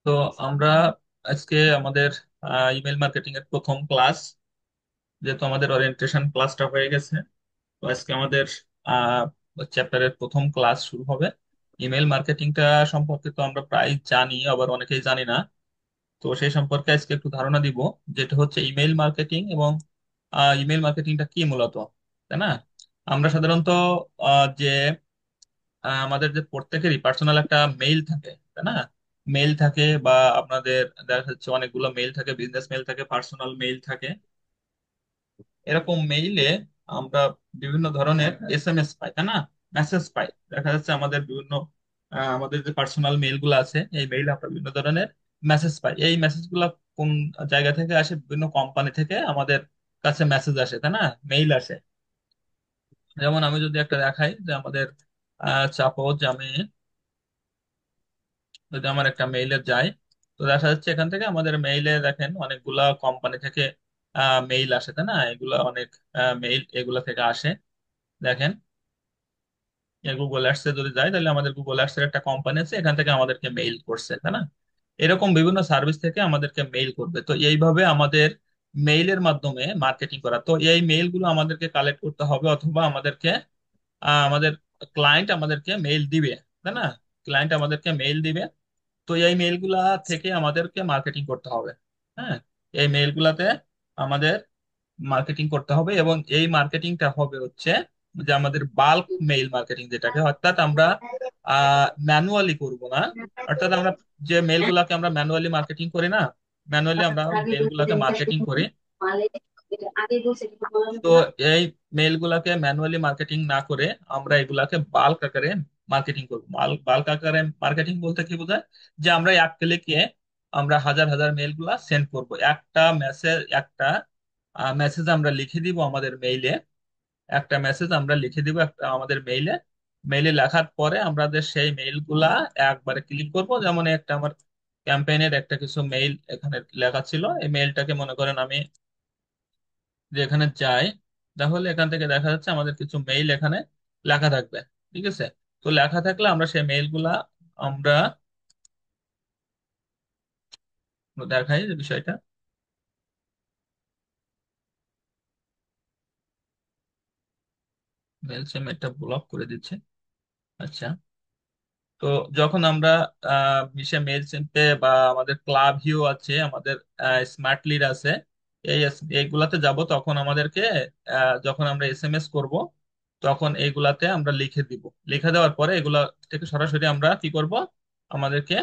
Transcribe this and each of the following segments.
তো আমরা আজকে আমাদের ইমেল মার্কেটিং এর প্রথম ক্লাস, যেহেতু আমাদের ওরিয়েন্টেশন ক্লাসটা হয়ে গেছে, তো আজকে আমাদের চ্যাপ্টারের প্রথম ক্লাস শুরু হবে। ইমেল মার্কেটিংটা সম্পর্কে তো আমরা প্রায় জানি, আবার অনেকেই জানি না। তো সেই সম্পর্কে আজকে একটু ধারণা দিব, যেটা হচ্ছে ইমেল মার্কেটিং এবং ইমেল মার্কেটিংটা কি মূলত, তাই না? আমরা সাধারণত যে আমাদের যে প্রত্যেকেরই পার্সোনাল একটা মেইল থাকে, তাই না? মেইল থাকে, বা আপনাদের দেখা যাচ্ছে অনেকগুলো মেইল থাকে, বিজনেস মেইল থাকে, পার্সোনাল মেইল থাকে। এরকম মেইলে আমরা বিভিন্ন ধরনের এসএমএস পাই, তাই না? মেসেজ পাই। দেখা যাচ্ছে আমাদের বিভিন্ন আমাদের যে পার্সোনাল মেইল গুলো আছে, এই মেইলে আমরা বিভিন্ন ধরনের মেসেজ পাই। এই মেসেজ গুলা কোন জায়গা থেকে আসে? বিভিন্ন কোম্পানি থেকে আমাদের কাছে মেসেজ আসে, তাই না? মেইল আসে। যেমন আমি যদি একটা দেখাই যে আমাদের চাপো যে আমি যদি আমার একটা মেইলে যায়, তো দেখা যাচ্ছে এখান থেকে আমাদের মেইলে দেখেন অনেকগুলা কোম্পানি থেকে মেইল আসে, তাই না? এগুলা অনেক মেইল এগুলা থেকে আসে। দেখেন, গুগল অ্যাডস এ যদি যাই, তাহলে আমাদের গুগল অ্যাডস এর একটা কোম্পানি আছে, এখান থেকে আমাদেরকে মেইল করছে, তাই না? এরকম বিভিন্ন সার্ভিস থেকে আমাদেরকে মেইল করবে। তো এইভাবে আমাদের মেইলের মাধ্যমে মার্কেটিং করা। তো এই মেইল গুলো আমাদেরকে কালেক্ট করতে হবে, অথবা আমাদেরকে আমাদের ক্লায়েন্ট আমাদেরকে মেইল দিবে, তাই না? ক্লায়েন্ট আমাদেরকে মেইল দিবে। তো এই মেইলগুলা থেকে আমাদেরকে মার্কেটিং করতে হবে। হ্যাঁ, এই মেইলগুলাতে আমাদের মার্কেটিং করতে হবে, এবং এই মার্কেটিংটা হবে হচ্ছে যে আমাদের বাল্ক মেইল মার্কেটিং, যেটাকে অর্থাৎ আমরা ম্যানুয়ালি করব না। অর্থাৎ আমরা যে মেইলগুলাকে আমরা ম্যানুয়ালি মার্কেটিং করি না, ম্যানুয়ালি আমরা মেইলগুলাকে মার্কেটিং করি। তো এই মেইলগুলাকে ম্যানুয়ালি মার্কেটিং না করে আমরা এগুলাকে বাল্ক আকারে মার্কেটিং করবো। বাল্ক আকারে মার্কেটিং বলতে কি বোঝায়? যে আমরা এক ক্লিকে আমরা হাজার হাজার মেইল গুলা সেন্ড করবো। একটা মেসেজ আমরা লিখে দিব আমাদের মেইলে। একটা মেসেজ আমরা লিখে দিব একটা আমাদের মেইলে। মেইলে লেখার পরে আমাদের সেই মেইল গুলা একবারে ক্লিক করব। যেমন একটা আমার ক্যাম্পেইনের একটা কিছু মেইল এখানে লেখা ছিল, এই মেইলটাকে মনে করেন আমি যে এখানে যাই, তাহলে এখান থেকে দেখা যাচ্ছে আমাদের কিছু মেইল এখানে লেখা থাকবে। ঠিক আছে? তো লেখা থাকলে আমরা সেই মেইল গুলা আমরা দেখাই যে বিষয়টা। মেইল সে মেইলটা ব্লক করে দিচ্ছে। আচ্ছা। তো যখন আমরা মিশে মেইল চিনতে বা আমাদের ক্লাব হিউ আছে, আমাদের স্মার্ট লিড আছে, এইগুলাতে যাব, তখন আমাদেরকে যখন আমরা এসএমএস করব, তখন এইগুলাতে আমরা লিখে দিব। লিখে দেওয়ার পরে এগুলা থেকে সরাসরি আমরা কি করব? আমাদেরকে,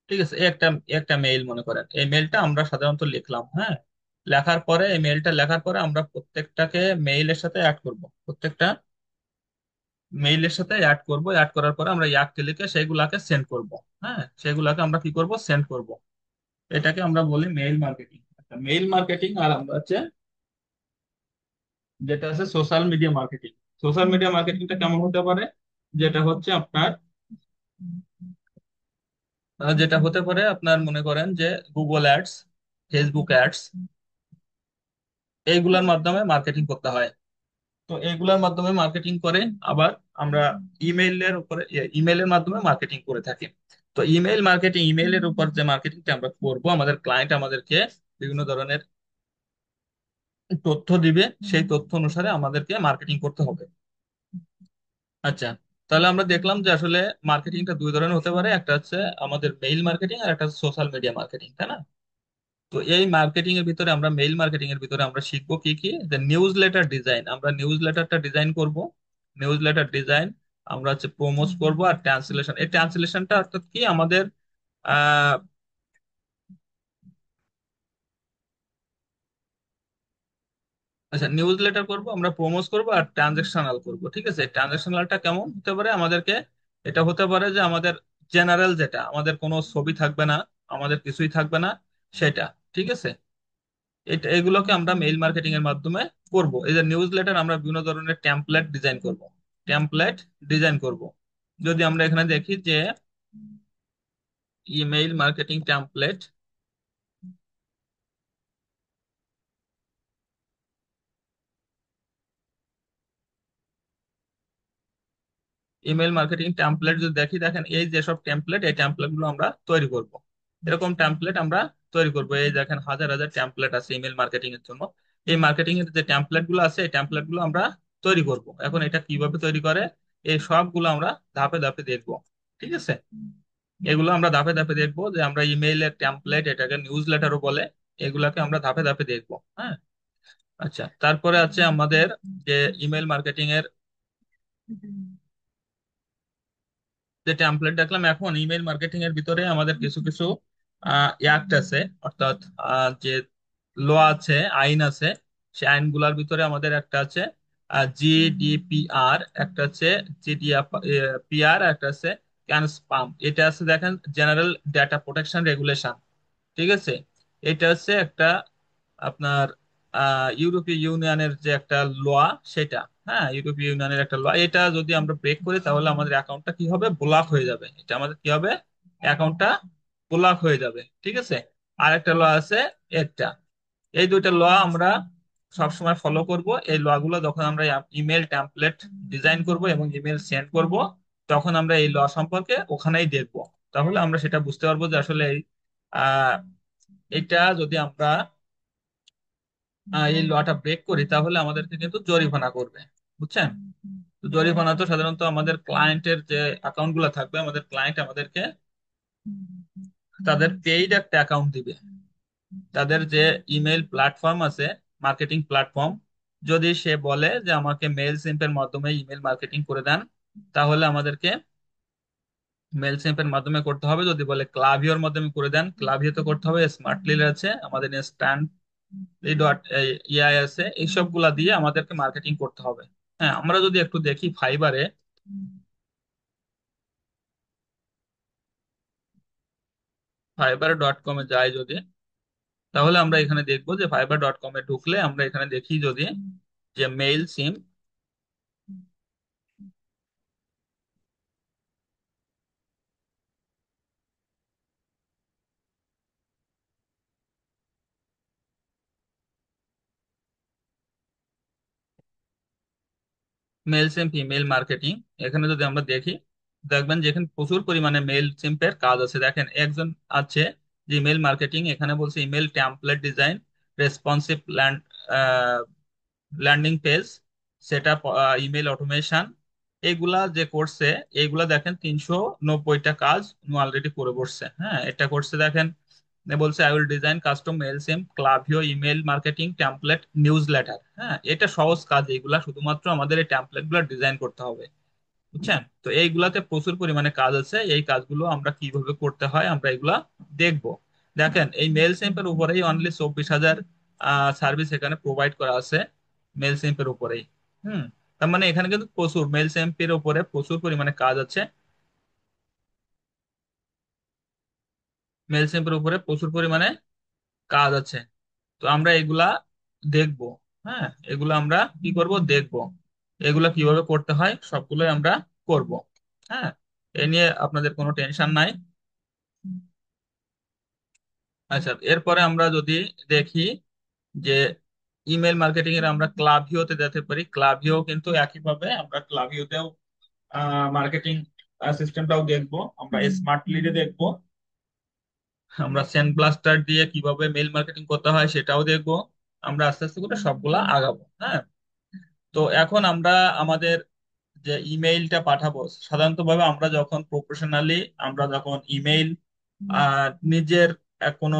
ঠিক আছে, একটা মেইল মনে করেন, এই মেইলটা আমরা সাধারণত লিখলাম। হ্যাঁ, লেখার পরে এই মেইলটা লেখার পরে আমরা প্রত্যেকটাকে মেইলের সাথে অ্যাড করব। প্রত্যেকটা মেইলের সাথে অ্যাড করব। অ্যাড করার পরে আমরা এক ক্লিকে সেগুলাকে সেন্ড করব। হ্যাঁ, সেগুলাকে আমরা কি করব? সেন্ড করব। এটাকে আমরা বলি মেইল মার্কেটিং। Mail marketing. আর আমরা হচ্ছে যেটা আছে social media marketing. Social media মার্কেটিংটা কেমন হতে পারে? যেটা হচ্ছে আপনার যেটা হতে পারে আপনার মনে করেন যে গুগল অ্যাডস, ফেসবুক অ্যাডস, এইগুলোর মাধ্যমে মার্কেটিং করতে হয়। তো এইগুলোর মাধ্যমে মার্কেটিং করে। আবার আমরা ইমেইলের উপরে ইমেইলের মাধ্যমে মার্কেটিং করে থাকি। তো ইমেইল মার্কেটিং, ইমেইলের উপর যে মার্কেটিংটা আমরা করব, আমাদের ক্লায়েন্ট আমাদেরকে বিভিন্ন ধরনের তথ্য দিবে, সেই তথ্য অনুসারে আমাদেরকে মার্কেটিং করতে হবে। আচ্ছা, তাহলে আমরা দেখলাম যে আসলে মার্কেটিংটা দুই ধরনের হতে পারে। একটা হচ্ছে আমাদের মেইল মার্কেটিং, আর একটা সোশ্যাল মিডিয়া মার্কেটিং, তাই না? তো এই মার্কেটিং এর ভিতরে আমরা মেইল মার্কেটিং এর ভিতরে আমরা শিখবো কি কি? যে নিউজ লেটার ডিজাইন, আমরা নিউজ লেটারটা ডিজাইন করব। নিউজ লেটার ডিজাইন, আমরা হচ্ছে প্রমোট করব। আর ট্রান্সলেশন, এই ট্রান্সলেশনটা অর্থাৎ কি আমাদের আহ আচ্ছা, নিউজ লেটার করবো, আমরা প্রমোট করব, আর ট্রানজেকশনাল করব। ঠিক আছে? ট্রানজেকশনালটা কেমন হতে পারে আমাদেরকে? এটা হতে পারে যে আমাদের জেনারেল, যেটা আমাদের কোনো ছবি থাকবে না, আমাদের কিছুই থাকবে না, সেটা। ঠিক আছে? এটা এগুলোকে আমরা মেইল মার্কেটিং এর মাধ্যমে করব। এই যে নিউজ লেটার, আমরা বিভিন্ন ধরনের টেমপ্লেট ডিজাইন করব। টেমপ্লেট ডিজাইন করব। যদি আমরা এখানে দেখি যে email marketing template, email marketing template যদি দেখি, দেখেন এই যেসব টেমপ্লেট, এই টেমপ্লেট গুলো আমরা তৈরি করব। এরকম টেমপ্লেট আমরা তৈরি করব। এই দেখেন হাজার হাজার টেমপ্লেট আছে ইমেল মার্কেটিং এর জন্য। এই মার্কেটিং এর যে টেমপ্লেট গুলো আছে, এই টেমপ্লেট গুলো আমরা তৈরি করব। এখন এটা কিভাবে তৈরি করে, এই সবগুলো আমরা ধাপে ধাপে দেখব। ঠিক আছে, এগুলো আমরা ধাপে ধাপে দেখবো, যে আমরা ইমেইলের টেমপ্লেট, এটাকে নিউজ লেটারও বলে, এগুলাকে আমরা ধাপে ধাপে দেখবো। হ্যাঁ, আচ্ছা, তারপরে আছে আমাদের যে ইমেল মার্কেটিং এর যে টেমপ্লেট দেখলাম। এখন ইমেল মার্কেটিং এর ভিতরে আমাদের কিছু কিছু অ্যাক্ট আছে, অর্থাৎ যে ল আছে, আইন আছে। সেই আইনগুলোর ভিতরে আমাদের একটা আছে জিডিপিআর, একটা আছে জিডিপিআর, একটা আছে ক্যানস্পাম, এটা আছে দেখেন জেনারেল ডেটা প্রোটেকশন রেগুলেশন। ঠিক আছে, এটা হচ্ছে একটা আপনার ইউরোপীয় ইউনিয়নের যে একটা ল, সেটা। হ্যাঁ, ইউরোপীয় ইউনিয়নের একটা ল, এটা যদি আমরা ব্রেক করি তাহলে আমাদের অ্যাকাউন্টটা কি হবে, ব্লক হয়ে যাবে। এটা আমাদের কি হবে, অ্যাকাউন্টটা ব্লক হয়ে যাবে। ঠিক আছে, আর একটা ল আছে একটা। এই দুইটা ল আমরা সবসময় ফলো করব। এই ল গুলো যখন আমরা ইমেল টেমপ্লেট ডিজাইন করব এবং ইমেল সেন্ড করব, তখন আমরা এই ল সম্পর্কে ওখানেই দেখব। তাহলে আমরা সেটা বুঝতে পারবো যে আসলে আহ এটা যদি আমরা এই লটা ব্রেক করি তাহলে আমাদেরকে কিন্তু জরিমানা করবে। বুঝছেন? তো জরিমানা তো সাধারণত আমাদের ক্লায়েন্টের যে অ্যাকাউন্ট গুলো থাকবে, আমাদের ক্লায়েন্ট আমাদেরকে তাদের পেইড একটা অ্যাকাউন্ট দিবে। তাদের যে ইমেল প্ল্যাটফর্ম আছে, মার্কেটিং প্ল্যাটফর্ম, যদি সে বলে যে আমাকে মেল সিম্পের মাধ্যমে ইমেল মার্কেটিং করে দেন, তাহলে আমাদেরকে মেল সিম্পের মাধ্যমে করতে হবে। যদি বলে ক্লাভিওর মাধ্যমে করে দেন, ক্লাভিওতে করতে হবে। স্মার্টলি আছে, আমাদের ইনস্ট্যান্ট এই ডট ইআই আছে, এইসব গুলা দিয়ে আমাদেরকে মার্কেটিং করতে হবে। হ্যাঁ, আমরা যদি একটু দেখি ফাইবারে, ফাইবার.কমে যাই যদি, তাহলে আমরা এখানে দেখবো যে ফাইবার.কমে ঢুকলে আমরা এখানে দেখি যদি যে মেইল সিম, মেল সিম ফিমেল মার্কেটিং, এখানে যদি আমরা দেখি, দেখবেন যে এখানে প্রচুর পরিমাণে মেল সিম্পের কাজ আছে। দেখেন একজন আছে যে ইমেল মার্কেটিং, এখানে বলছে email template design, responsive landing page, সেটা ইমেল অটোমেশন, এইগুলা যে করছে, এইগুলা দেখেন 390টা কাজ অলরেডি করে বসছে। হ্যাঁ, এটা করছে দেখেন, বলছে I will design custom Mailchimp Klaviyo email marketing template newsletter. হ্যাঁ, এটা সহজ কাজ, এইগুলা শুধুমাত্র আমাদের এই টেমপ্লেট গুলো ডিজাইন করতে হবে। বুঝছেন? তো এইগুলাতে প্রচুর পরিমাণে কাজ আছে, এই কাজগুলো আমরা কিভাবে করতে হয় আমরা এগুলা দেখবো। দেখেন এই মেল সিম্পের উপরেই অনলি 24,000 সার্ভিস এখানে প্রোভাইড করা আছে, মেল সিম্পের উপরেই। হুম, তার মানে এখানে কিন্তু প্রচুর মেল সিম্পের উপরে প্রচুর পরিমাণে কাজ আছে, মেল সিম্পের উপরে প্রচুর পরিমাণে কাজ আছে। তো আমরা এগুলা দেখবো। হ্যাঁ, এগুলা আমরা কি করব, দেখবো এগুলা কিভাবে করতে হয়, সবগুলোই আমরা করব। হ্যাঁ, এ নিয়ে আপনাদের কোনো টেনশন নাই। আচ্ছা, এরপরে আমরা যদি দেখি যে ইমেল মার্কেটিং এর আমরা ক্লাভিওতে যেতে পারি। ক্লাভিও কিন্তু একইভাবে আমরা ক্লাভিওতেও মার্কেটিং সিস্টেমটাও দেখবো, আমরা স্মার্ট লিডে দেখবো, আমরা সেন ব্লাস্টার দিয়ে কিভাবে মেল মার্কেটিং করতে হয় সেটাও দেখবো। আমরা আস্তে আস্তে করে সবগুলা আগাবো। হ্যাঁ, তো এখন আমরা আমাদের যে ইমেইলটা পাঠাবো, সাধারণত ভাবে আমরা যখন প্রফেশনালি, আমরা যখন ইমেইল নিজের কোনো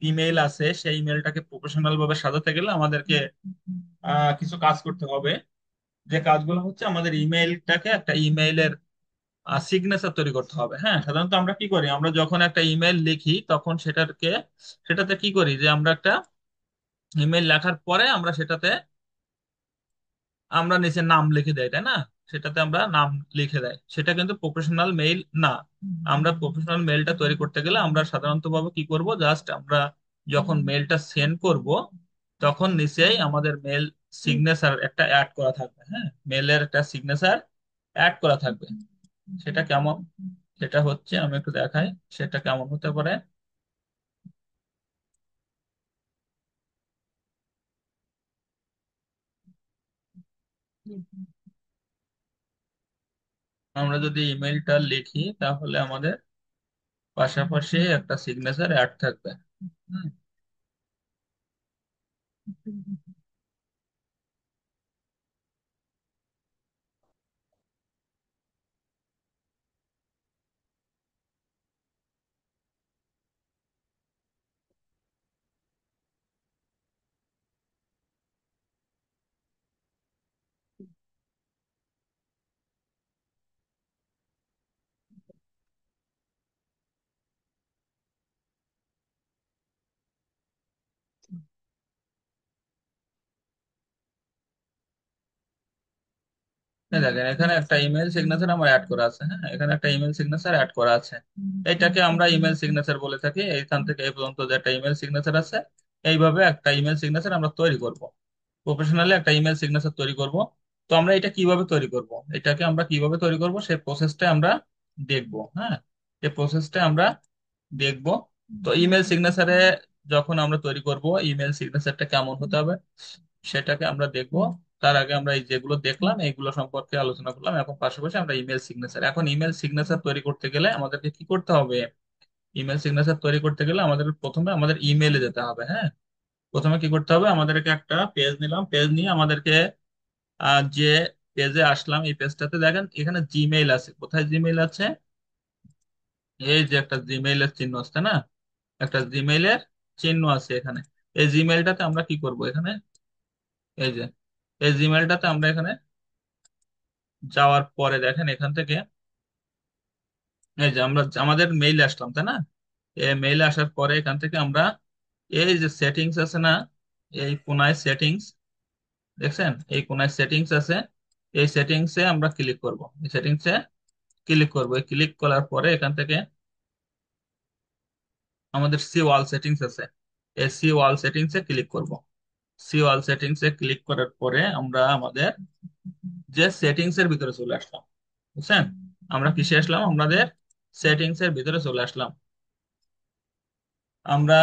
ইমেইল আছে, সেই ইমেলটাকে প্রফেশনাল ভাবে সাজাতে গেলে আমাদেরকে কিছু কাজ করতে হবে। যে কাজগুলো হচ্ছে আমাদের ইমেইলটাকে একটা ইমেইলের সিগনেচার তৈরি করতে হবে। হ্যাঁ, সাধারণত আমরা কি করি, আমরা যখন একটা ইমেইল লিখি তখন সেটাতে কি করি, যে আমরা একটা ইমেইল লেখার পরে আমরা সেটাতে আমরা নিচে নাম লিখে দেয়, তাই না? সেটাতে আমরা নাম লিখে দেয়, সেটা কিন্তু প্রফেশনাল মেইল না। আমরা প্রফেশনাল মেইলটা তৈরি করতে গেলে আমরা সাধারণত ভাবে কি করব, জাস্ট আমরা যখন মেইলটা সেন্ড করব তখন নিচেই আমাদের মেল সিগনেচার একটা অ্যাড করা থাকবে। হ্যাঁ, মেলের একটা সিগনেচার অ্যাড করা থাকবে। সেটা কেমন, সেটা হচ্ছে আমি একটু দেখাই, সেটা কেমন হতে পারে। আমরা যদি ইমেলটা লিখি তাহলে আমাদের পাশাপাশি একটা সিগনেচার অ্যাড থাকবে। হুম। এই দেখেন এখানে একটা ইমেল সিগনেচার আমার অ্যাড করা আছে। হ্যাঁ, এখানে একটা ইমেল সিগনেচার অ্যাড করা আছে। এইটাকে আমরা ইমেল সিগনেচার বলে থাকি। এইখান থেকে এই পর্যন্ত যে একটা ইমেল সিগনেচার আছে, এইভাবে একটা ইমেল সিগনেচার আমরা তৈরি করব। প্রফেশনালি একটা ইমেল সিগনেচার তৈরি করব। তো আমরা এটা কিভাবে তৈরি করব, এটাকে আমরা কিভাবে তৈরি করব সেই প্রসেসটা আমরা দেখব। হ্যাঁ, এই প্রসেসটা আমরা দেখব। তো ইমেল সিগনেচারে যখন আমরা তৈরি করব, ইমেল সিগনেচারটা কেমন হতে হবে সেটাকে আমরা দেখব। তার আগে আমরা এই যেগুলো দেখলাম এইগুলো সম্পর্কে আলোচনা করলাম। এখন পাশাপাশি আমরা ইমেল সিগনেচার, এখন ইমেল সিগনেচার তৈরি করতে গেলে আমাদেরকে কি করতে হবে? ইমেল সিগনেচার তৈরি করতে গেলে আমাদের প্রথমে আমাদের ইমেলে যেতে হবে। হ্যাঁ, প্রথমে কি করতে হবে, আমাদেরকে একটা পেজ নিলাম, পেজ নিয়ে আমাদেরকে যে পেজে আসলাম এই পেজটাতে দেখেন এখানে জিমেইল আছে। কোথায় জিমেইল আছে? এই যে একটা জিমেইলের চিহ্ন আছে না, একটা জিমেইলের চিহ্ন আছে এখানে। এই জিমেইলটাতে আমরা কি করব এখানে, এই যে এই জিমেইলটাতে আমরা এখানে যাওয়ার পরে দেখেন এখান থেকে এই যে আমরা আমাদের মেইলে আসলাম তাই না। এই মেইলে আসার পরে এখান থেকে আমরা এই যে সেটিংস আছে না, এই কোনায় সেটিংস দেখছেন, এই কোনায় সেটিংস আছে। এই সেটিংসে আমরা ক্লিক করব, এই সেটিংসে ক্লিক করব। এই ক্লিক করার পরে এখান থেকে আমাদের সি ওয়াল সেটিংস আছে, এই সি ওয়াল সেটিংসে ক্লিক করব। সি ওয়াল সেটিংসে ক্লিক করার পরে আমরা আমাদের যে সেটিংস এর ভিতরে চলে আসলাম। বুঝছেন, আমরা কিসে আসলাম? আমাদের সেটিংস এর ভিতরে চলে আসলাম। আমরা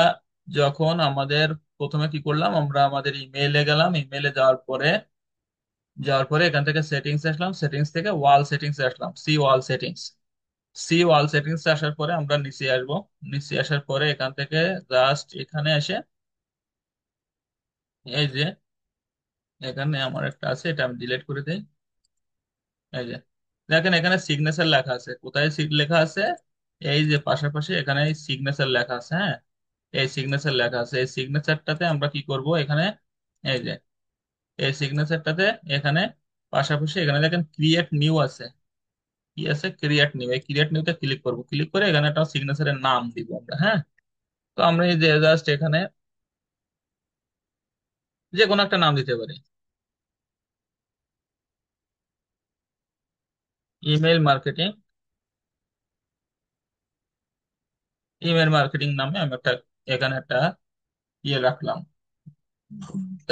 যখন আমাদের প্রথমে কি করলাম, আমরা আমাদের ইমেইলে গেলাম, ইমেইলে যাওয়ার পরে এখান থেকে সেটিংস আসলাম, সেটিংস থেকে ওয়াল সেটিংস আসলাম, সি ওয়াল সেটিংস। সি ওয়াল সেটিংস আসার পরে আমরা নিচে আসবো। নিচে আসার পরে এখান থেকে জাস্ট এখানে এসে এই যে এখানে আমার একটা আছে, এটা আমি ডিলিট করে দিই। এই যে দেখেন এখানে সিগনেচার লেখা আছে। কোথায় লেখা আছে? এই যে পাশাপাশি এখানে সিগনেচার লেখা আছে। হ্যাঁ, এই সিগনেচার লেখা আছে। এই সিগনেচারটাতে আমরা কি করব এখানে, এই যে এই সিগনেচারটাতে এখানে পাশাপাশি এখানে দেখেন ক্রিয়েট নিউ আছে। কি আছে? Create new. এই ক্রিয়েট নিউতে ক্লিক করব। ক্লিক করে এখানে একটা সিগনেচারের নাম দিব আমরা। হ্যাঁ, তো আমরা এই যে জাস্ট এখানে যে কোনো একটা নাম দিতে পারি। ইমেল মার্কেটিং, ইমেল মার্কেটিং নামে আমি একটা এখানে একটা ইয়ে রাখলাম,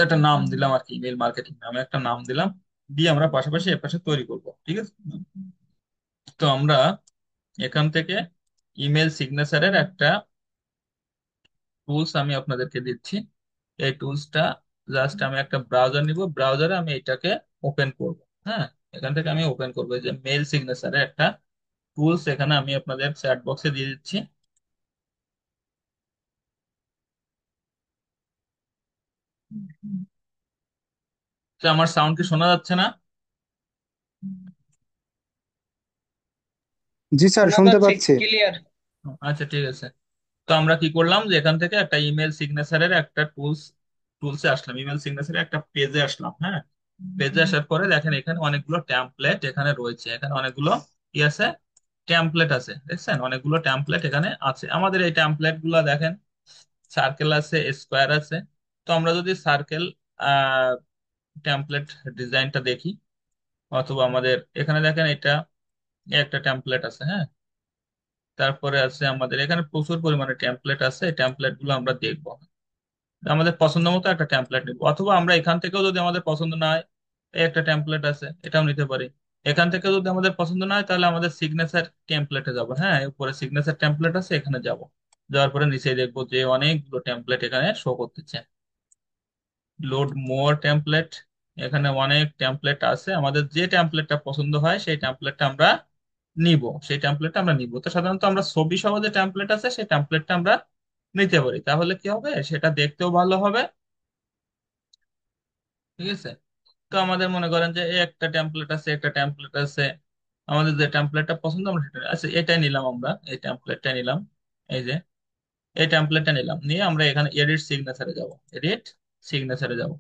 একটা নাম দিলাম আর কি, ইমেল মার্কেটিং নামে একটা নাম দিলাম। দিয়ে আমরা পাশাপাশি এর পাশে তৈরি করব। ঠিক আছে, তো আমরা এখান থেকে ইমেল সিগনেচারের একটা টুলস আমি আপনাদেরকে দিচ্ছি। এই টুলসটা জাস্ট আমি একটা ব্রাউজার নিব, ব্রাউজারে আমি এটাকে ওপেন করব। হ্যাঁ, এখান থেকে আমি ওপেন করবো। এই যে মেল সিগনেচারের একটা টুলস এখানে আমি আপনাদের চ্যাট বক্সে দিয়ে দিচ্ছি। তো আমার সাউন্ড কি শোনা যাচ্ছে না? জি স্যার, শোনা শুনতে যাচ্ছে, পাচ্ছি। ক্লিয়ার। আচ্ছা ঠিক আছে। তো আমরা কি করলাম যে এখান থেকে একটা ইমেল সিগনেচারের একটা টুলসে আসলাম, ইমেল সিগনেচারের একটা পেজে আসলাম। হ্যাঁ, পেজে আসার পরে দেখেন এখানে অনেকগুলো টেমপ্লেট এখানে রয়েছে। এখানে অনেকগুলো কি আছে? টেমপ্লেট আছে। দেখছেন অনেকগুলো টেমপ্লেট এখানে আছে। আমাদের এই টেমপ্লেট গুলো দেখেন সার্কেল আছে, স্কোয়ার আছে। তো আমরা যদি সার্কেল টেমপ্লেট ডিজাইনটা দেখি, অথবা আমাদের এখানে দেখেন এটা একটা টেমপ্লেট আছে। হ্যাঁ, তারপরে আছে আমাদের এখানে প্রচুর পরিমাণে টেমপ্লেট আছে। এই টেমপ্লেট গুলো আমরা দেখবো, আমাদের পছন্দ মতো একটা টেমপ্লেট নিব। অথবা আমরা এখান থেকেও যদি আমাদের পছন্দ না হয়, এই একটা টেমপ্লেট আছে এটাও নিতে পারি। এখান থেকে যদি আমাদের পছন্দ না হয় তাহলে আমাদের সিগনেচার টেমপ্লেটে যাব। হ্যাঁ, উপরে সিগনেচার টেমপ্লেট আছে, এখানে যাব। যাওয়ার পরে নিচে দেখবো যে অনেকগুলো টেমপ্লেট এখানে শো করতেছে। লোড মোর টেমপ্লেট, এখানে অনেক টেমপ্লেট আছে। আমাদের যে টেমপ্লেটটা পছন্দ হয় সেই টেমপ্লেটটা আমরা নিব, সেই টেমপ্লেটটা আমরা নিব। তো সাধারণত আমরা ছবি সহ যে টেমপ্লেট আছে সেই টেমপ্লেটটা আমরা নিতে পারি, তাহলে কি হবে, সেটা দেখতেও ভালো হবে। ঠিক আছে। তো আমাদের মনে করেন যে এই একটা টেমপ্লেট আছে, একটা টেমপ্লেট আছে, আমাদের যে টেমপ্লেটটা পছন্দ আমরা সেটা আচ্ছা এটাই নিলাম, আমরা এই টেমপ্লেটটা নিলাম। এই যে এই টেমপ্লেটটা নিলাম, নিয়ে আমরা এখানে এডিট সিগনেচারে যাব, এডিট সিগনেচারে যাব।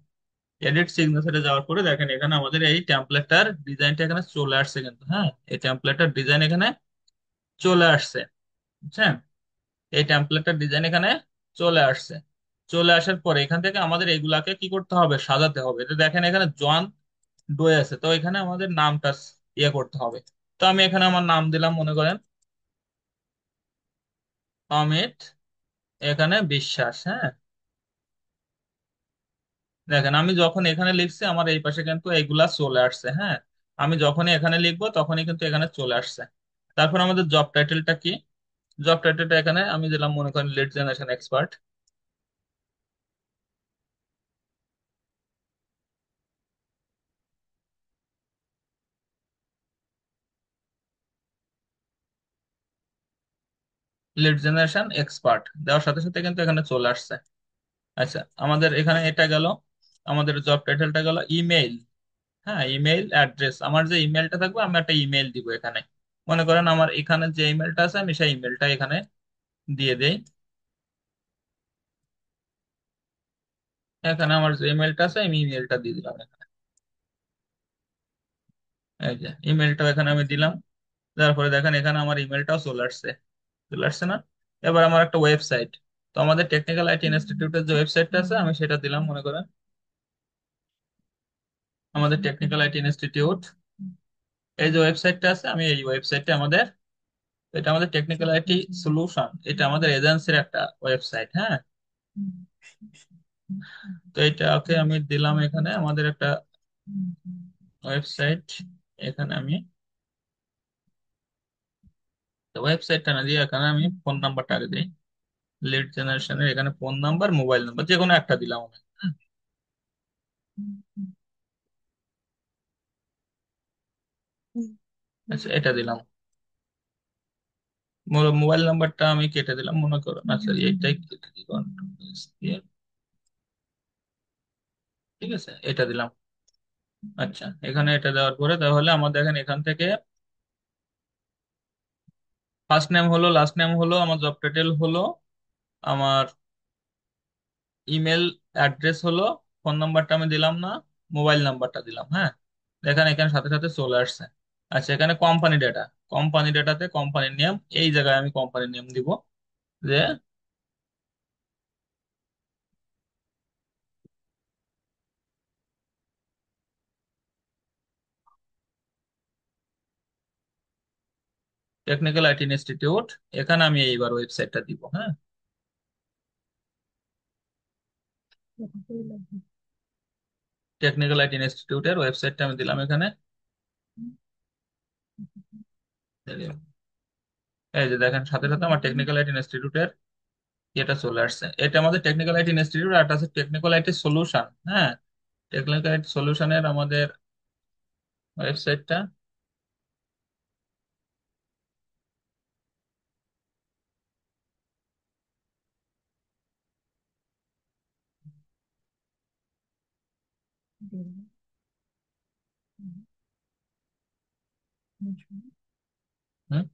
এডিট সিগনেচারে যাওয়ার পরে দেখেন এখানে আমাদের এই টেমপ্লেটটার ডিজাইনটা এখানে চলে আসছে কিন্তু, হ্যাঁ এই টেমপ্লেটটার ডিজাইন এখানে চলে আসছে, বুঝছেন? এই টেমপ্লেটটার ডিজাইন এখানে চলে আসছে। চলে আসার পরে এখান থেকে আমাদের এগুলাকে কি করতে হবে, সাজাতে হবে। এটা দেখেন এখানে জন ডোয়ে আছে, তো এখানে আমাদের নামটা ইয়ে করতে হবে। তো আমি এখানে আমার নাম দিলাম, মনে করেন অমিত এখানে বিশ্বাস, হ্যাঁ। দেখেন আমি যখন এখানে লিখছি আমার এই পাশে কিন্তু এইগুলা চলে আসছে, হ্যাঁ। আমি যখনই এখানে লিখবো তখনই কিন্তু এখানে চলে আসছে। তারপর আমাদের জব টাইটেলটা কি, জব টাইটেলটা এখানে আমি দিলাম মনে করেন lead generation expert. Lead generation expert দেওয়ার সাথে সাথে কিন্তু এখানে চলে আসছে। আচ্ছা আমাদের এখানে এটা গেল, আমাদের জব টাইটেলটা গেল ইমেইল। হ্যাঁ ইমেইল অ্যাড্রেস, আমার যে ইমেলটা থাকবে আমি একটা ইমেল দিব এখানে। মনে করেন আমার এখানে যে ইমেলটা আছে আমি সেই ইমেলটা এখানে দিয়ে দেই। এখানে আমার যে ইমেলটা আছে আমি ইমেলটা দিয়ে দিলাম এখানে। এই যে ইমেলটা এখানে আমি দিলাম। তারপরে দেখেন এখানে আমার ইমেলটাও চলে আসছে, চলে আসছে না? এবার আমার একটা ওয়েবসাইট, তো আমাদের টেকনিক্যাল আইটি ইনস্টিটিউটের যে ওয়েবসাইটটা আছে আমি সেটা দিলাম, মনে করেন আমাদের টেকনিক্যাল আইটি ইনস্টিটিউট এই যে ওয়েবসাইটটা আছে আমি এই ওয়েবসাইটটা আমাদের, এটা আমাদের টেকনিক্যাল আইটি সলিউশন, এটা আমাদের এজেন্সির একটা ওয়েবসাইট, হ্যাঁ। তো এটাকে আমি দিলাম এখানে আমাদের একটা ওয়েবসাইট। এখানে আমি ওয়েবসাইটটা না দিয়ে এখানে আমি ফোন নাম্বারটা আগে দিই। লিড জেনারেশনের এখানে ফোন নাম্বার মোবাইল নাম্বার যে কোনো একটা দিলাম আমি, হুম। আচ্ছা এটা দিলাম। মোবাইল নাম্বারটা আমি কেটে দিলাম, মনে করো আচ্ছা এইটাই কেটে দিই control S দিয়ে। ঠিক আছে এটা দিলাম। আচ্ছা এখানে এটা দেওয়ার পরে তাহলে আমাদের এখানে এখান থেকে ফার্স্ট নেম হলো, লাস্ট নেম হলো, আমার জব টাইটেল হলো, আমার ইমেল অ্যাড্রেস হলো, ফোন নাম্বারটা আমি দিলাম না, মোবাইল নাম্বারটা দিলাম, হ্যাঁ। দেখেন এখানে সাথে সাথে চলে আসছে। আচ্ছা এখানে কোম্পানি ডেটা, কোম্পানি ডেটাতে কোম্পানির নেম, এই জায়গায় আমি কোম্পানির নেম দিব, যে টেকনিক্যাল আইটি ইনস্টিটিউট। এখানে আমি এইবার ওয়েবসাইটটা দিব, হ্যাঁ। টেকনিক্যাল আইটি ইনস্টিটিউটের ওয়েবসাইটটা আমি দিলাম এখানে। এই যে দেখেন সাথে সাথে আমার টেকনিক্যাল আইটি ইনস্টিটিউটের এটা চলে আসছে। এটা আমাদের টেকনিক্যাল আইটি ইনস্টিটিউট, আর একটা আছে টেকনিক্যাল আইটি সলিউশন, হ্যাঁ। টেকনিক্যাল আইটি সলিউশনের আমাদের ওয়েবসাইটটা। হুম।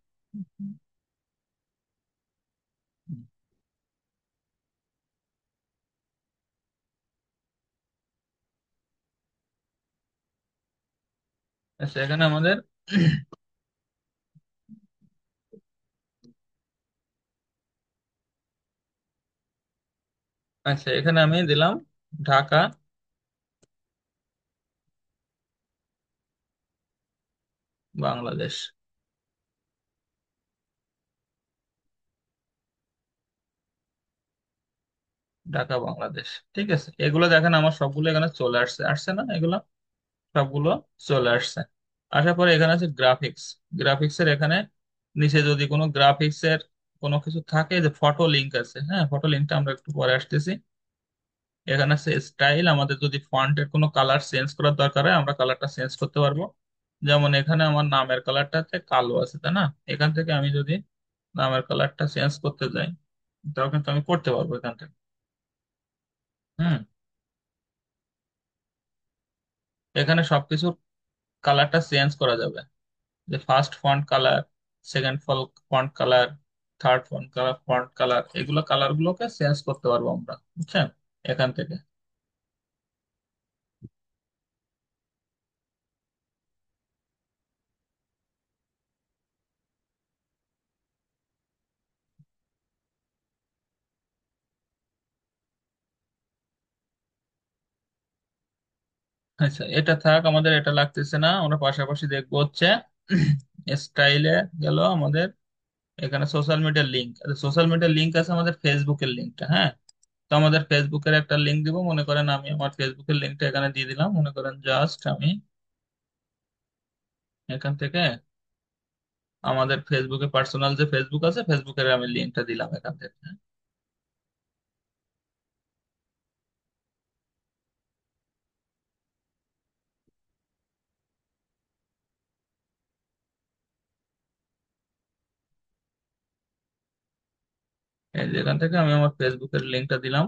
আচ্ছা এখানে আমাদের আচ্ছা এখানে আমি দিলাম ঢাকা বাংলাদেশ। ঢাকা বাংলাদেশ। ঠিক আছে এগুলো দেখেন আমার সবগুলো এখানে চলে আসছে, আসছে না এগুলো সবগুলো চলে আসছে। আসার পরে এখানে আছে গ্রাফিক্স। গ্রাফিক্স এর এখানে নিচে যদি কোনো গ্রাফিক্স এর কোনো কিছু থাকে, যে ফটো লিংক আছে, হ্যাঁ ফটো লিংকটা আমরা একটু পরে আসতেছি। এখানে আছে স্টাইল, আমাদের যদি ফন্টের কোনো কালার চেঞ্জ করার দরকার হয় আমরা কালারটা চেঞ্জ করতে পারবো। যেমন এখানে আমার নামের কালারটা হচ্ছে কালো আছে, তাই না? এখান থেকে আমি যদি নামের কালারটা চেঞ্জ করতে যাই, তাও কিন্তু আমি করতে পারবো এখান থেকে। হুম। এখানে সবকিছু কালারটা চেঞ্জ করা যাবে, যে first font colour, second font colour, third font colour এগুলো কালার গুলোকে চেঞ্জ করতে পারবো আমরা, বুঝছেন, এখান থেকে। আচ্ছা, এটা থাক, আমাদের এটা লাগতেছে না, আমরা পাশাপাশি দেখবো হচ্ছে স্টাইলে গেল আমাদের। এখানে সোশ্যাল মিডিয়ার লিঙ্ক, সোশ্যাল মিডিয়ার লিঙ্ক আছে আমাদের ফেসবুকের লিঙ্কটা, হ্যাঁ। তো আমাদের ফেসবুকের একটা লিঙ্ক দিব, মনে করেন আমি আমার ফেসবুকের লিঙ্কটা এখানে দিয়ে দিলাম, মনে করেন জাস্ট আমি এখান থেকে আমাদের ফেসবুকে পার্সোনাল যে ফেসবুক আছে ফেসবুকের আমি লিঙ্কটা দিলাম এখান থেকে, হ্যাঁ? এই যে এখান থেকে আমি আমার ফেসবুকের লিঙ্কটা দিলাম,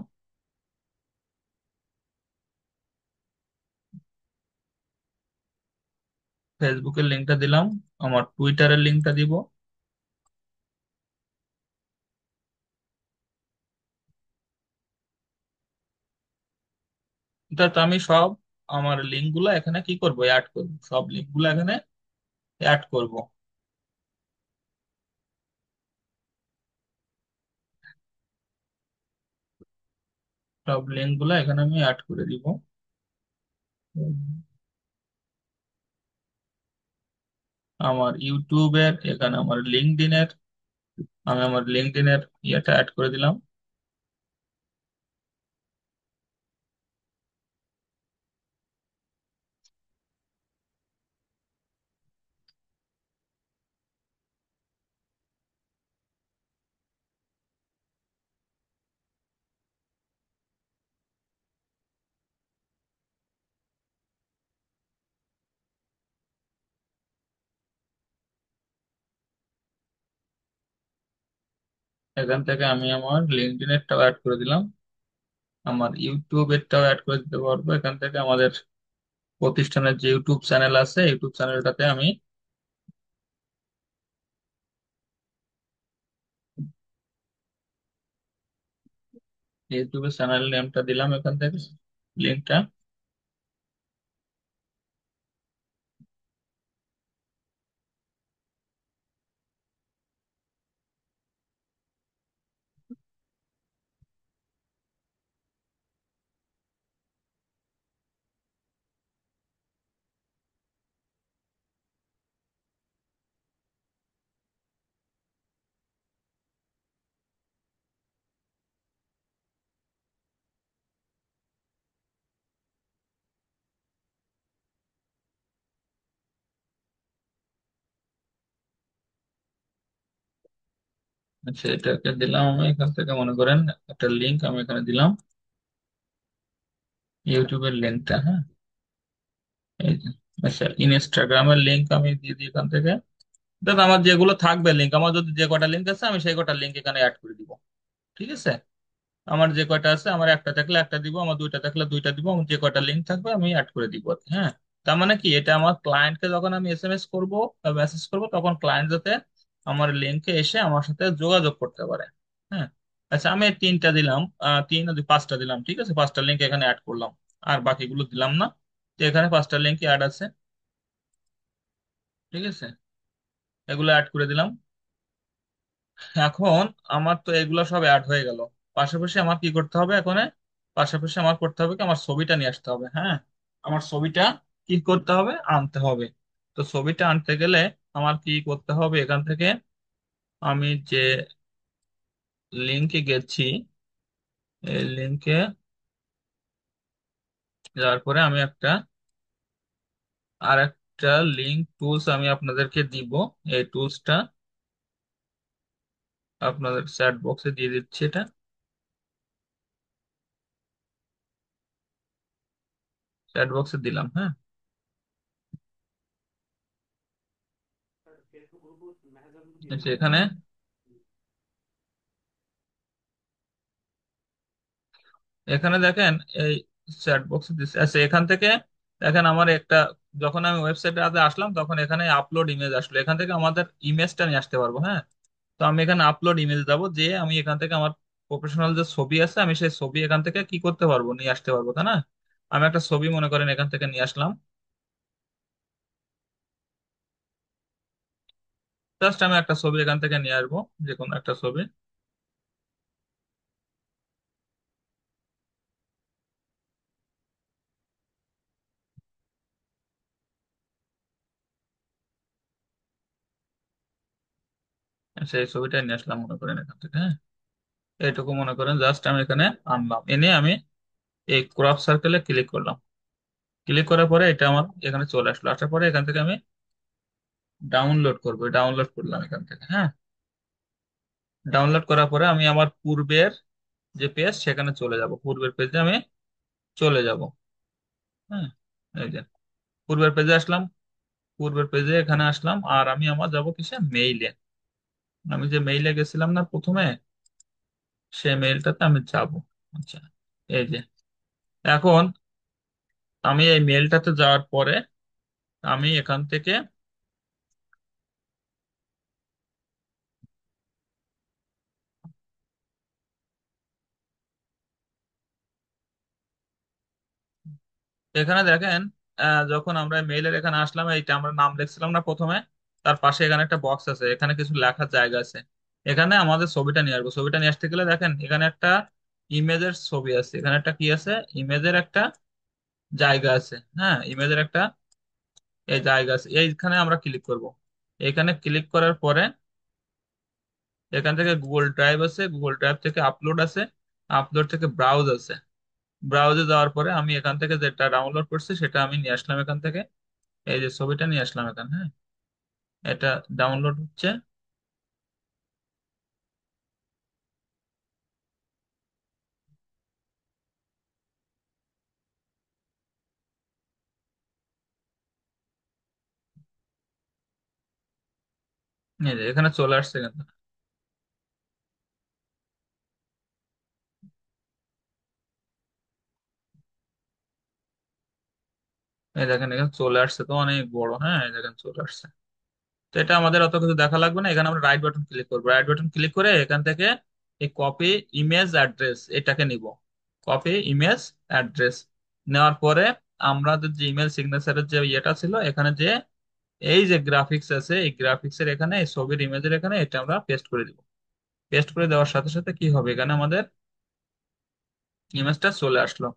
ফেসবুকের লিঙ্কটা দিলাম, আমার টুইটারের লিঙ্কটা দিব। এটা তো আমি সব আমার লিঙ্ক গুলো এখানে কি করব, অ্যাড করব, সব লিঙ্ক গুলো এখানে অ্যাড করব। সব লিঙ্ক গুলো এখানে আমি অ্যাড করে দিব। আমার ইউটিউবের এখানে আমার লিঙ্কডইনের, আমি আমার লিঙ্কডইনের ইয়েটা অ্যাড করে দিলাম। এখান থেকে আমি আমার লিঙ্কডইনেরটাও অ্যাড করে দিলাম, আমার ইউটিউবেরটাও অ্যাড করে দিতে পারবো এখান থেকে। আমাদের প্রতিষ্ঠানের যে ইউটিউব চ্যানেল আছে ইউটিউব চ্যানেলটাতে আমি ইউটিউবের চ্যানেল নেমটা দিলাম এখান থেকে, লিঙ্কটা। আচ্ছা, এটাকে দিলাম আমি এখান থেকে, মনে করেন একটা লিঙ্ক আমি এখানে দিলাম, ইউটিউবের লিঙ্কটা, হ্যাঁ। এই যে, আচ্ছা, ইনস্টাগ্রামের লিঙ্ক আমি দিয়ে দিই এখান থেকে। দেন আমার যেগুলো থাকবে লিঙ্ক, আমার যদি যে কটা লিঙ্ক আছে আমি সেই কটা লিঙ্ক এখানে অ্যাড করে দিব, ঠিক আছে। আমার যে কয়টা আছে, আমার একটা থাকলে একটা দিব, আমার দুইটা থাকলে দুইটা দিব, আমার যে কয়টা লিঙ্ক থাকবে আমি অ্যাড করে দিব আর কি, হ্যাঁ। তার মানে কি, এটা আমার ক্লায়েন্টকে যখন আমি এসএমএস করব বা মেসেজ করব, তখন ক্লায়েন্ট যাতে আমার লিঙ্কে এসে আমার সাথে যোগাযোগ করতে পারে, হ্যাঁ। আচ্ছা, আমি এই তিনটা দিলাম, তিন না পাঁচটা দিলাম, ঠিক আছে, পাঁচটা লিঙ্ক এখানে অ্যাড করলাম, আর বাকিগুলো দিলাম না। তো এখানে পাঁচটা লিঙ্ক অ্যাড আছে, ঠিক আছে, এগুলো অ্যাড করে দিলাম। এখন আমার তো এগুলো সব অ্যাড হয়ে গেল, পাশাপাশি আমার কি করতে হবে এখন, পাশাপাশি আমার করতে হবে কি, আমার ছবিটা নিয়ে আসতে হবে, হ্যাঁ। আমার ছবিটা কি করতে হবে, আনতে হবে। তো ছবিটা আনতে গেলে আমার কি করতে হবে, এখান থেকে আমি যে লিঙ্কে গেছি, এই লিঙ্কে যাওয়ার পরে আমি আর একটা লিঙ্ক টুলস আমি আপনাদেরকে দিব। এই টুলসটা আপনাদের চ্যাট বক্সে দিয়ে দিচ্ছি, এটা চ্যাট বক্সে দিলাম, হ্যাঁ। আচ্ছা, এখানে এখানে দেখেন এই চ্যাট বক্স দিচ্ছে। আচ্ছা, এখান থেকে দেখেন আমার একটা, যখন আমি ওয়েবসাইটে আসলাম তখন এখানে আপলোড ইমেজ আসলো, এখান থেকে আমাদের ইমেজটা নিয়ে আসতে পারবো। হ্যাঁ, তো আমি এখানে আপলোড ইমেজ যাবো, যে আমি এখান থেকে আমার প্রফেশনাল যে ছবি আছে আমি সেই ছবি এখান থেকে কি করতে পারবো, নিয়ে আসতে পারবো, তাই না? আমি একটা ছবি মনে করেন এখান থেকে নিয়ে আসলাম। জাস্ট আমি একটা ছবি এখান থেকে নিয়ে আসবো, যে কোনো একটা ছবি। সেই ছবিটা নিয়ে আসলাম মনে করেন এখান থেকে। হ্যাঁ, এইটুকু মনে করেন জাস্ট আমি এখানে আনলাম, এনে আমি এই ক্রপ সার্কেলে ক্লিক করলাম। ক্লিক করার পরে এটা আমার এখানে চলে আসলো, আসার পরে এখান থেকে আমি ডাউনলোড করবো, ডাউনলোড করলাম এখান থেকে। হ্যাঁ, ডাউনলোড করার পরে আমি আমার পূর্বের যে পেজ সেখানে চলে যাব, পূর্বের পেজে আমি চলে যাব। হ্যাঁ, এই যে পূর্বের পেজে আসলাম, পূর্বের পেজে এখানে আসলাম, আর আমি আমার যাব কিসে, মেইলে। আমি যে মেইলে গেছিলাম না প্রথমে, সেই মেইলটাতে আমি যাব। আচ্ছা, এই যে এখন আমি এই মেইলটাতে যাওয়ার পরে আমি এখান থেকে এখানে দেখেন, যখন আমরা মেইলের এখানে আসলাম, এইটা আমরা নাম লিখছিলাম না প্রথমে, তার পাশে এখানে একটা বক্স আছে, এখানে কিছু লেখার জায়গা আছে। এখানে আমাদের ছবিটা নিয়ে আসবো, ছবিটা নিয়ে আসতে গেলে দেখেন এখানে একটা ইমেজের ছবি আছে, এখানে একটা কি আছে, ইমেজের একটা জায়গা আছে। হ্যাঁ, ইমেজের একটা এই জায়গা আছে, এইখানে আমরা ক্লিক করব। এখানে ক্লিক করার পরে এখান থেকে গুগল ড্রাইভ আছে, গুগল ড্রাইভ থেকে আপলোড আছে, আপলোড থেকে ব্রাউজ আছে। ব্রাউজে যাওয়ার পরে আমি এখান থেকে যেটা ডাউনলোড করছি সেটা আমি নিয়ে আসলাম এখান থেকে, এই যে ছবিটা নিয়ে আসলাম এখানে। হ্যাঁ, এটা ডাউনলোড হচ্ছে। এই যে এখানে চলে আসছে কিন্তু। এই দেখেন এখানে চলে আসছে, তো অনেক বড়। হ্যাঁ, এই দেখেন চলে আসছে। তো এটা আমাদের অত কিছু দেখা লাগবে না, এখানে আমরা রাইট বাটন ক্লিক করবো, রাইট বাটন ক্লিক করে এখান থেকে এই কপি ইমেজ অ্যাড্রেস এটাকে নিব। কপি ইমেজ অ্যাড্রেস নেওয়ার পরে আমাদের যে ইমেল সিগনেচারের যে ইয়েটা ছিল এখানে, যে এই যে গ্রাফিক্স আছে এই গ্রাফিক্সের এখানে, এই ছবির ইমেজের এখানে এটা আমরা পেস্ট করে দিব। পেস্ট করে দেওয়ার সাথে সাথে কি হবে, এখানে আমাদের ইমেজটা চলে আসলো।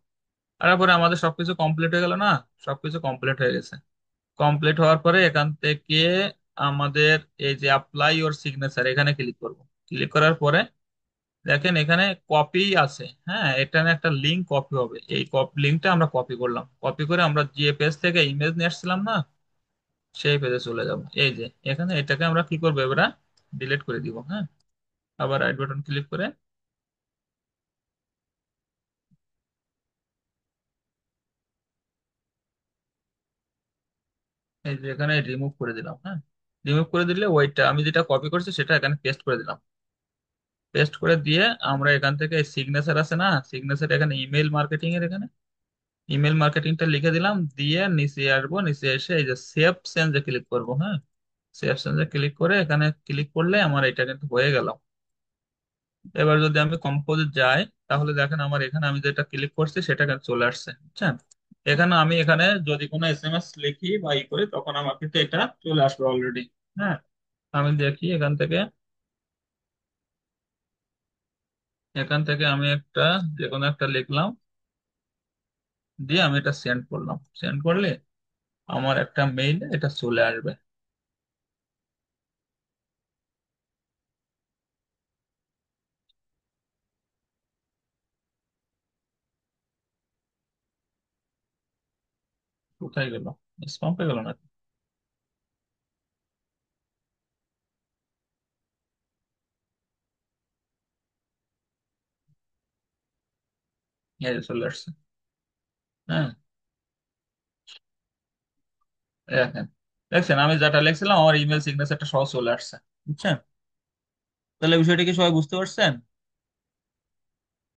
তারপরে আমাদের সবকিছু কমপ্লিট হয়ে গেল না? সবকিছু কমপ্লিট হয়ে গেছে। কমপ্লিট হওয়ার পরে এখান থেকে আমাদের এই যে অ্যাপ্লাই ইওর সিগনেচার এখানে ক্লিক করব। ক্লিক করার পরে দেখেন এখানে কপি আছে। হ্যাঁ, এখানে একটা লিঙ্ক কপি হবে, এই লিঙ্কটা আমরা কপি করলাম, কপি করে আমরা যে পেজ থেকে ইমেজ নিয়ে আসছিলাম না, সেই পেজে চলে যাব। এই যে এখানে এটাকে আমরা কি করবো, এবার ডিলিট করে দিব। হ্যাঁ, আবার রাইট বাটন ক্লিক করে এই যে এখানে রিমুভ করে দিলাম। হ্যাঁ, রিমুভ করে দিলে ওইটা আমি যেটা কপি করছি সেটা এখানে পেস্ট করে দিলাম। পেস্ট করে দিয়ে আমরা এখান থেকে সিগনেচার আছে না, সিগনেচার এখানে ইমেল মার্কেটিং এর এখানে ইমেল মার্কেটিংটা লিখে দিলাম, দিয়ে নিচে আসবো, নিচে এসে এই যে সেভ চেঞ্জে ক্লিক করব। হ্যাঁ, সেভ চেঞ্জে ক্লিক করে এখানে ক্লিক করলে আমার এটা কিন্তু হয়ে গেল। এবার যদি আমি কম্পোজে যাই, তাহলে দেখেন আমার এখানে আমি যেটা ক্লিক করছি সেটা কিন্তু চলে আসছে, বুঝছেন? এখানে আমি এখানে যদি কোনো এসএমএস লিখি বা ই করি তখন আমার কিন্তু এটা চলে আসবে অলরেডি। হ্যাঁ, আমি দেখি এখান থেকে, এখান থেকে আমি একটা যে কোনো একটা লিখলাম, দিয়ে আমি এটা সেন্ড করলাম। সেন্ড করলে আমার একটা মেইলে এটা চলে আসবে। কোথায় গেল? স্পাম্পে গেল না? এই যে চলে আসছে। হ্যাঁ, দেখেন দেখছেন আমি যেটা লিখছিলাম আমার ইমেল সিগনেচারটা সহ চলে আসছে, বুঝছেন? তাহলে বিষয়টা কি সবাই বুঝতে পারছেন?